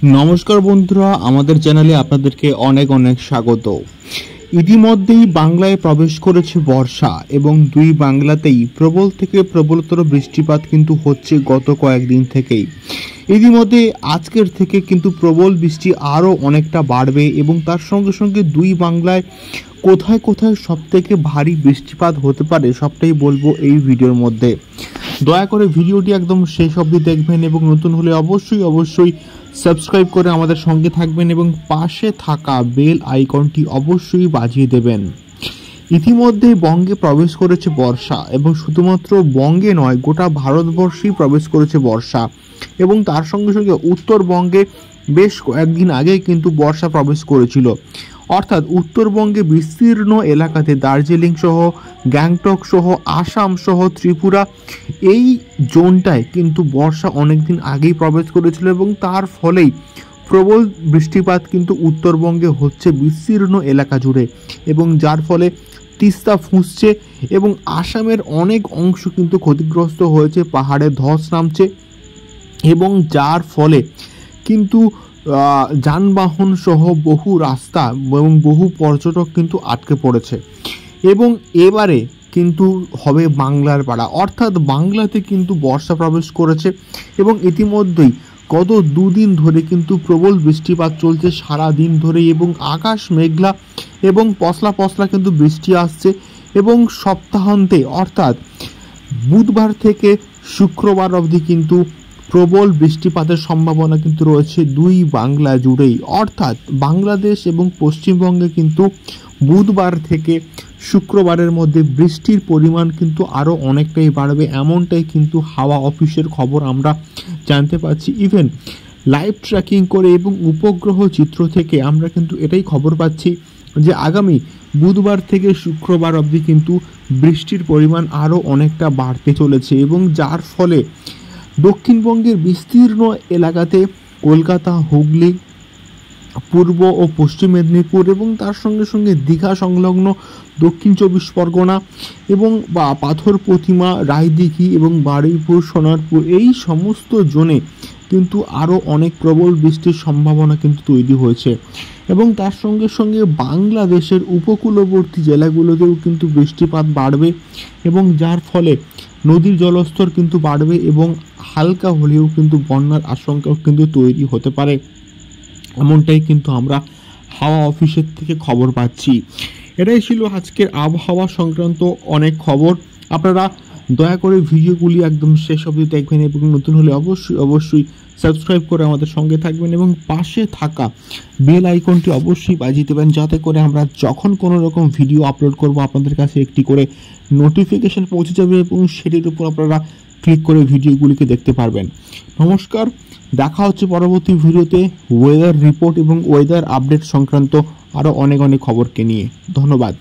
নমস্কার বন্ধুরা, আমাদের চ্যানেলে আপনাদেরকে অনেক অনেক স্বাগত। ইতিমধ্যেই বাংলায় প্রবেশ করেছে বর্ষা এবং দুই বাংলাতেই প্রবল থেকে প্রবলতর বৃষ্টিপাত কিন্তু হচ্ছে গত কয়েকদিন থেকেই। ইতিমধ্যে আজকের থেকে কিন্তু প্রবল বৃষ্টি আরও অনেকটা বাড়বে এবং তার সঙ্গে সঙ্গে দুই বাংলায় কোথায় কোথায় সবথেকে ভারী বৃষ্টিপাত হতে পারে সবটাই বলবো এই ভিডিওর মধ্যে। দয়া করে ভিডিওটি একদম শেষ অবধি দেখবেন এবং নতুন হলে অবশ্যই সাবস্ক্রাইব করে আমাদের সঙ্গে থাকবেন এবং পাশে থাকা বেল আইকনটি অবশ্যই বাজিয়ে দেবেন। ইতিমধ্যে বঙ্গে প্রবেশ করেছে বর্ষা এবং শুধুমাত্র বঙ্গে নয়, গোটা ভারতবর্ষেই প্রবেশ করেছে বর্ষা এবং তার সঙ্গে সঙ্গে উত্তরবঙ্গে বেশ কয়েকদিন আগে কিন্তু বর্ষা প্রবেশ করেছিল। অর্থাৎ উত্তরবঙ্গে বিস্তীর্ণ এলাকাতে দার্জিলিং সহ, গ্যাংটক সহ, আসাম সহ, ত্রিপুরা এই জোনটায় কিন্তু বর্ষা অনেকদিন আগেই প্রবেশ করেছিল এবং তার ফলেই প্রবল বৃষ্টিপাত কিন্তু উত্তরবঙ্গে হচ্ছে বিস্তীর্ণ এলাকা জুড়ে এবং যার ফলে তিস্তা ফুঁসছে এবং আসামের অনেক অংশ কিন্তু ক্ষতিগ্রস্ত হয়েছে, পাহাড়ে ধস নামছে এবং যার ফলে কিন্তু যানবাহন সহ বহু রাস্তা এবং বহু পর্যটক কিন্তু আটকে পড়েছে এবং এবারে কিন্তু হবে বাংলার পাড়া, অর্থাৎ বাংলাতে কিন্তু বর্ষা প্রবেশ করেছে এবং ইতিমধ্যেই গত দুদিন ধরে কিন্তু প্রবল বৃষ্টিপাত চলছে সারা দিন ধরেই এবং আকাশ মেঘলা এবং পশলা পশলা কিন্তু বৃষ্টি আসছে এবং সপ্তাহান্তে অর্থাৎ বুধবার থেকে শুক্রবার অবধি কিন্তু প্রবল বৃষ্টিপাতের সম্ভাবনা কিন্তু রয়েছে দুই বাংলা জুড়েই। অর্থাৎ বাংলাদেশ এবং পশ্চিমবঙ্গে কিন্তু বুধবার থেকে শুক্রবারের মধ্যে বৃষ্টির পরিমাণ কিন্তু আরও অনেকটাই বাড়বে, এমনটাই কিন্তু হাওয়া অফিসের খবর আমরা জানতে পারছি। ইভেন লাইভ ট্র্যাকিং করে এবং উপগ্রহ চিত্র থেকে আমরা কিন্তু এটাই খবর পাচ্ছি যে আগামী বুধবার থেকে শুক্রবার অবধি কিন্তু বৃষ্টির পরিমাণ আরও অনেকটা বাড়তে চলেছে এবং যার ফলে দক্ষিণবঙ্গের বিস্তীর্ণ এলাকাতে কলকাতা, হুগলি, পূর্ব ও পশ্চিম মেদিনীপুর এবং তার সঙ্গে সঙ্গে দীঘা সংলগ্ন দক্ষিণ চব্বিশ পরগনা এবং পাথর প্রতিমা, রায়দিঘি এবং বারুইপুর, সোনারপুর এই সমস্ত জোনে কিন্তু আরও অনেক প্রবল বৃষ্টির সম্ভাবনা কিন্তু তৈরি হয়েছে এবং তার সঙ্গে সঙ্গে বাংলাদেশের উপকূলবর্তী জেলাগুলোতেও কিন্তু বৃষ্টিপাত বাড়বে এবং যার ফলে নদীর জলস্তর কিন্তু বাড়বে এবং হালকা হলেও কিন্তু বন্যার আশঙ্কাও কিন্তু তৈরি হতে পারে, এমনটাই কিন্তু আমরা হাওয়া অফিসের থেকে খবর পাচ্ছি। এটাই ছিল আজকের আবহাওয়া সংক্রান্ত অনেক খবর। আপনারা দয়া করে ভিডিওগুলি একদম শেষ অবধি দেখবেন এবং নতুন হলে অবশ্যই সাবস্ক্রাইব করে আমাদের সঙ্গে থাকবেন এবং পাশে থাকা বেল আইকনটি অবশ্যই বাজিয়ে দেবেন যাতে করে আমরা যখন কোনো রকম ভিডিও আপলোড করব আপনাদের কাছে একটি করে নোটিফিকেশন পৌঁছে যাবে এবং সেটির উপর আপনারা ক্লিক করে ভিডিওগুলিকে দেখতে পারবেন। নমস্কার, দেখা হচ্ছে পরবর্তী ভিডিওতে ওয়েদার রিপোর্ট এবং ওয়েদার আপডেট সংক্রান্ত আরও অনেক খবরকে নিয়ে। ধন্যবাদ।